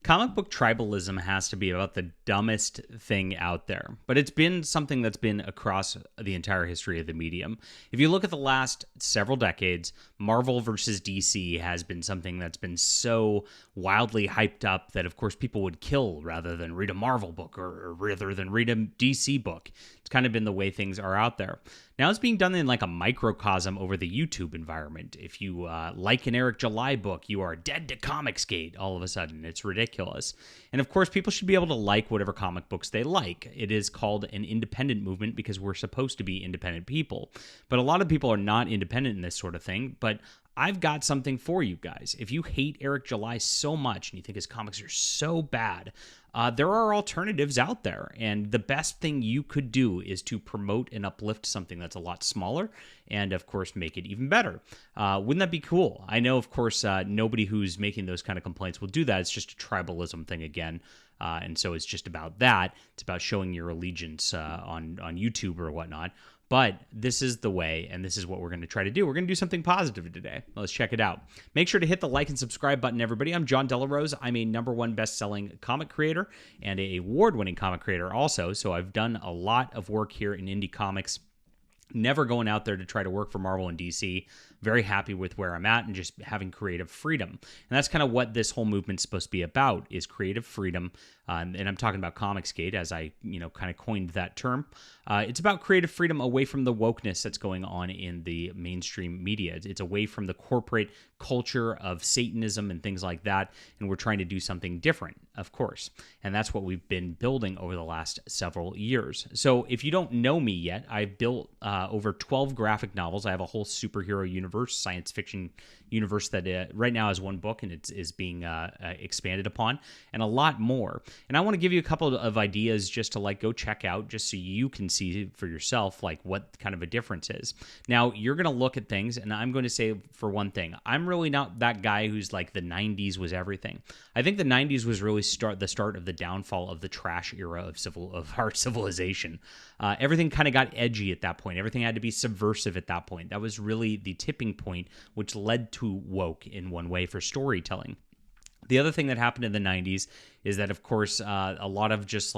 Comic book tribalism has to be about the dumbest thing out there, but it's been something that's been across the entire history of the medium. If you look at the last several decades, Marvel versus DC has been something that's been so wildly hyped up that, of course, people would kill rather than read a Marvel book or rather than read a DC book. It's kind of been the way things are out there. Now it's being done in like a microcosm over the YouTube environment. If you like an Eric July book, you are dead to Comicsgate all of a sudden. It's ridiculous. And of course, people should be able to like whatever comic books they like. It is called an independent movement because we're supposed to be independent people. But a lot of people are not independent in this sort of thing. But I've got something for you guys. If you hate Eric July so much and you think his comics are so bad, there are alternatives out there. And the best thing you could do is to promote and uplift something that's a lot smaller and, of course, make it even better. Wouldn't that be cool? I know, of course, nobody who's making those kind of complaints will do that. It's just a tribalism thing again. And so it's just about that. It's about showing your allegiance on YouTube or whatnot. But this is the way, and this is what we're going to try to do. We're going to do something positive today. Let's check it out. Make sure to hit the like and subscribe button, everybody. I'm John Delarose. I'm a #1 best-selling comic creator and an award-winning comic creator also. So I've done a lot of work here in indie comics. Never going out there to try to work for Marvel and DC. Very happy with where I'm at and just having creative freedom. And that's kind of what this whole movement's supposed to be about, is creative freedom. And I'm talking about Comicsgate as I, kind of coined that term. It's about creative freedom away from the wokeness that's going on in the mainstream media. It's away from the corporate culture of Satanism and things like that. And we're trying to do something different, of course. And that's what we've been building over the last several years. So if you don't know me yet, I've built over 12 graphic novels. I have a whole superhero universe, science fiction universe that right now is one book and it is being expanded upon, and a lot more. And I want to give you a couple of ideas just to go check out, just so you can see for yourself what kind of a difference is. Now you're going to look at things, and I'm going to say, for one thing, I'm really not that guy who's like the 90s was everything. I think the 90s was really the start of the downfall of the trash era of our civilization. Everything kind of got edgy at that point. Everything had to be subversive at that point. That was really the tipping point, which led to woke in one way for storytelling. The other thing that happened in the 90s is that, of course, a lot of just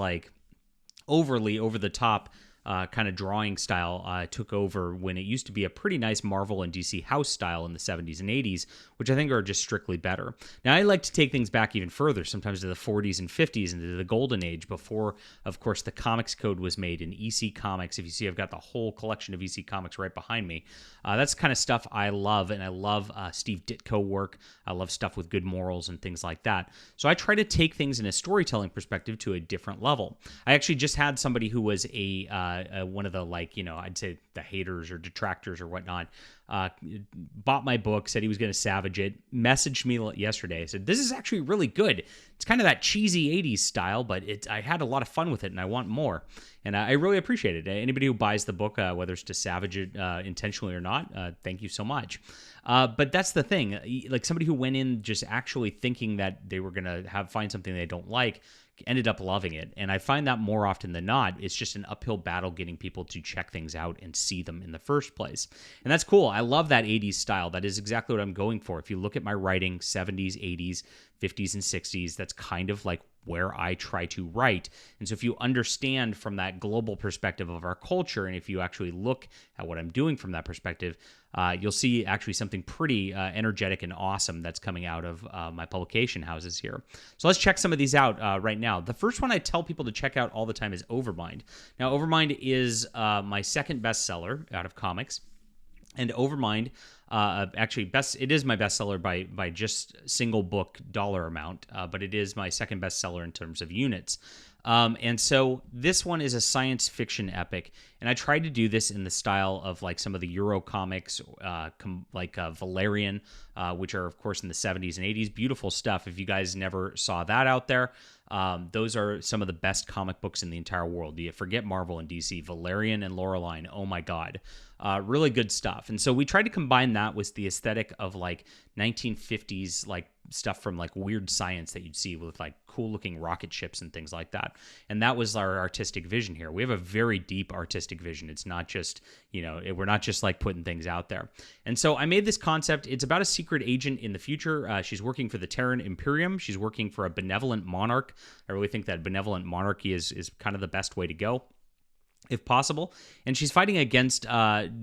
overly over the top kind of drawing style took over when it used to be a pretty nice Marvel and DC house style in the 70s and 80s, which I think are just strictly better. Now, I like to take things back even further, sometimes to the 40s and 50s and to the golden age before, of course, the Comics Code was made in EC Comics. If you see, I've got the whole collection of EC Comics right behind me. That's the kind of stuff I love, and I love Steve Ditko work. I love stuff with good morals and things like that. So I try to take things in a storytelling perspective to a different level. I actually just had somebody who was one of the I'd say the haters or detractors or whatnot, bought my book, said he was going to savage it, messaged me yesterday, said, "This is actually really good. It's kind of that cheesy 80s style, but I had a lot of fun with it and I want more." And I really appreciate it. Anybody who buys the book, whether it's to savage it intentionally or not, thank you so much. But that's the thing. Somebody who went in just actually thinking that they were going to find something they don't like, ended up loving it. And I find that more often than not, it's just an uphill battle getting people to check things out and see them in the first place. And that's cool. I love that 80s style. That is exactly what I'm going for. If you look at my writing, 70s, 80s, 50s, and 60s, that's kind of where I try to write. And so if you understand from that global perspective of our culture, and if you actually look at what I'm doing from that perspective, you'll see actually something pretty energetic and awesome that's coming out of my publication houses here. So let's check some of these out right now. The first one I tell people to check out all the time is Overmind. Now, Overmind is my second bestseller out of comics. And Overmind, it is my bestseller by just single book dollar amount, but it is my second bestseller in terms of units. And so this one is a science fiction epic, and I tried to do this in the style of some of the Euro comics, Valerian, which are, of course, in the 70s and 80s. Beautiful stuff. If you guys never saw that out there, those are some of the best comic books in the entire world. You forget Marvel and DC, Valerian and Laureline. Oh my God. Really good stuff. And so we tried to combine that with the aesthetic of 1950s, stuff from like weird science that you'd see with like cool looking rocket ships and things like that. And that was our artistic vision here. We have a very deep artistic vision. It's not just, we're not just like putting things out there. And so I made this concept. It's about a secret agent in the future. She's working for the Terran Imperium. She's working for a benevolent monarch. I really think that benevolent monarchy is kind of the best way to go, if possible. And she's fighting against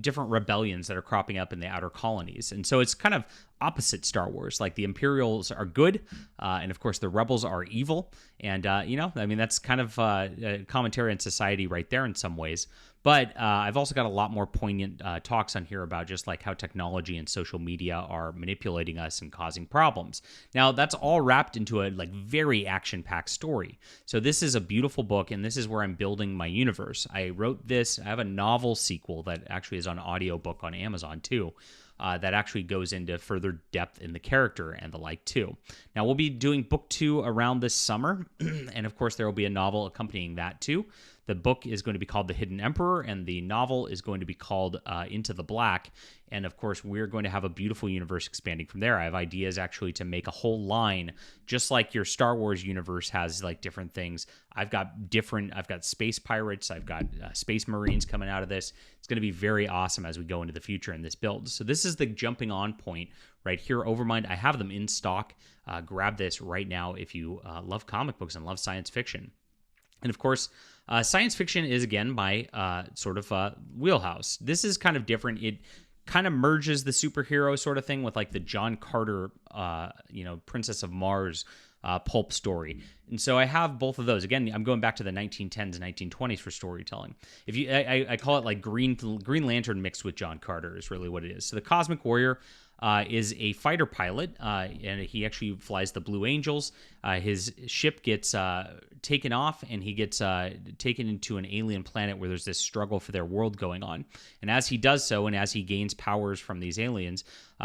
different rebellions that are cropping up in the outer colonies. And so it's kind of opposite Star Wars. Like the Imperials are good, and of course the rebels are evil. And, that's kind of a commentary on society right there in some ways. But I've also got a lot more poignant talks on here about just like how technology and social media are manipulating us and causing problems. Now, that's all wrapped into a like very action-packed story. So this is a beautiful book, and this is where I'm building my universe. I wrote this. I have a novel sequel that actually is on audiobook on Amazon too. That actually goes into further depth in the character and the like too. Now, we'll be doing book 2 around this summer, and of course there will be a novel accompanying that too. The book is going to be called The Hidden Emperor, and the novel is going to be called Into the Black. And of course, we're going to have a beautiful universe expanding from there. I have ideas actually to make a whole line, just like your Star Wars universe has like different things. I've got space pirates. I've got space marines coming out of this. It's going to be very awesome as we go into the future in this build. So this is the jumping on point right here. Overmind, I have them in stock. Grab this right now if you love comic books and love science fiction. And of course, science fiction is, again, my sort of wheelhouse. This is kind of different. It kind of merges the superhero sort of thing with like the John Carter, Princess of Mars pulp story. And so I have both of those. Again, I'm going back to the 1910s and 1920s for storytelling. I call it like Green Lantern mixed with John Carter is really what it is. So the Cosmic Warrior is a fighter pilot, and he actually flies the Blue Angels. His ship gets taken off, and he gets taken into an alien planet where there's this struggle for their world going on. And as he does so, and as he gains powers from these aliens,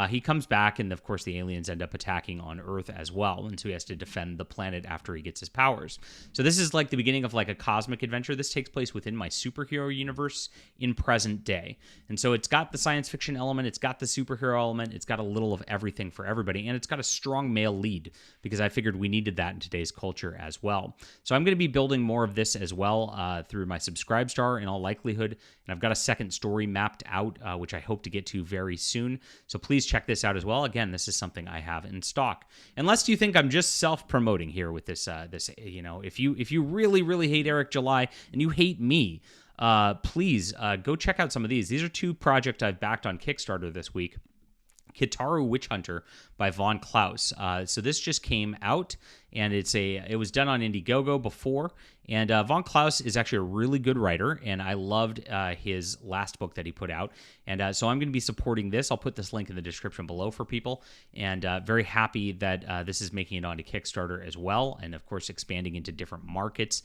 he comes back, and of course the aliens end up attacking on Earth as well, and so he has to defend the planet after he gets his powers. So this is like the beginning of like a cosmic adventure. This takes place within my superhero universe in present day. And so it's got the science fiction element, it's got the superhero element, it's got a little of everything for everybody, and it's got a strong male lead, because I figured we needed that in today's culture as well. So I'm going to be building more of this as well through my Subscribestar in all likelihood, and I've got a second story mapped out, which I hope to get to very soon. So please check this out as well. Again, this is something I have in stock. Unless you think I'm just self-promoting here with this, if you really, really hate Eric July and you hate me, please go check out some of these. These are 2 projects I've backed on Kickstarter this week. Kitaru Witch Hunter by Von Klaus. So this just came out, and it was done on Indiegogo before. And Von Klaus is actually a really good writer, and I loved his last book that he put out. And so I'm going to be supporting this. I'll put this link in the description below for people. And very happy that this is making it onto Kickstarter as well, and of course expanding into different markets,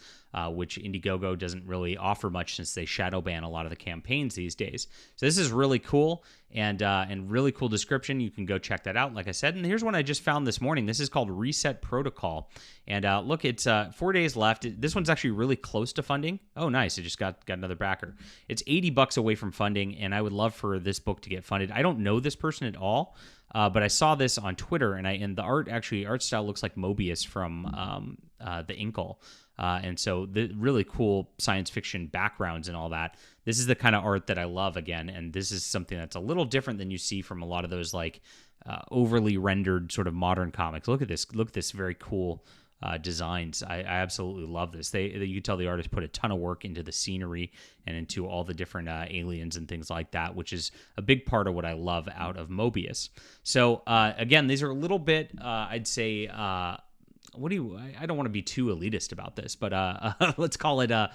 which Indiegogo doesn't really offer much since they shadow ban a lot of the campaigns these days. So this is really cool, and really cool description. You can go check that out, like I said. And here's one I just found this morning. This is called Reset Protocol. And look, it's 4 days left. This one's actually really close to funding. Oh, nice. It just got another backer. It's $80 away from funding, and I would love for this book to get funded. I don't know this person at all, but I saw this on Twitter, and the art style looks like Mobius from the Inkle. And so the really cool science fiction backgrounds and all that. This is the kind of art that I love, again, and this is something that's a little different than you see from a lot of those like overly rendered sort of modern comics. Look at this very cool designs. I absolutely love this. You can tell the artist put a ton of work into the scenery and into all the different aliens and things like that, which is a big part of what I love out of Mobius. So again, these are a little bit, I'd say, I don't want to be too elitist about this, but let's call it a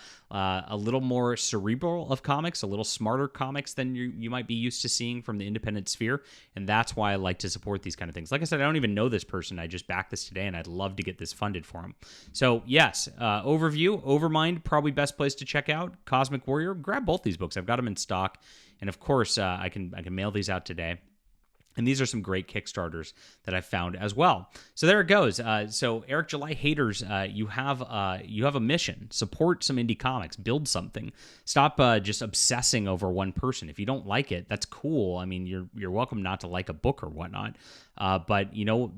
little more cerebral of comics, a little smarter comics than you might be used to seeing from the independent sphere, and that's why I like to support these kind of things. Like I said, I don't even know this person. I just backed this today, and I'd love to get this funded for him. So yes, overview, Overmind, probably best place to check out. Cosmic Warrior, grab both these books. I've got them in stock, and of course, I can mail these out today. And these are some great Kickstarters that I found as well. So there it goes. So Eric July haters, you have a mission. Support some indie comics. Build something. Stop just obsessing over one person. If you don't like it, that's cool. I mean, you're welcome not to like a book or whatnot. But,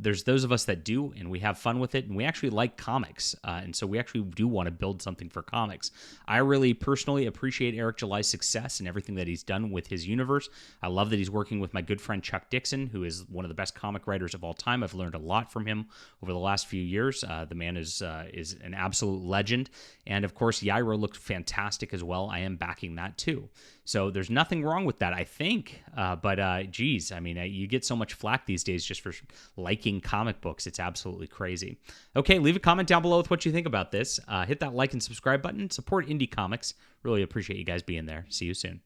there's those of us that do, and we have fun with it, and we actually like comics. And so we actually do want to build something for comics. I really personally appreciate Eric July's success and everything that he's done with his universe. I love that he's working with my good friend Chuck Dixon, who is one of the best comic writers of all time. I've learned a lot from him over the last few years. The man is an absolute legend. And of course, Yaira looked fantastic as well. I am backing that too. So there's nothing wrong with that, I think. But geez, I mean, you get so much flack these days just for liking comic books. It's absolutely crazy. Okay, leave a comment down below with what you think about this. Hit that like and subscribe button. Support indie comics. Really appreciate you guys being there. See you soon.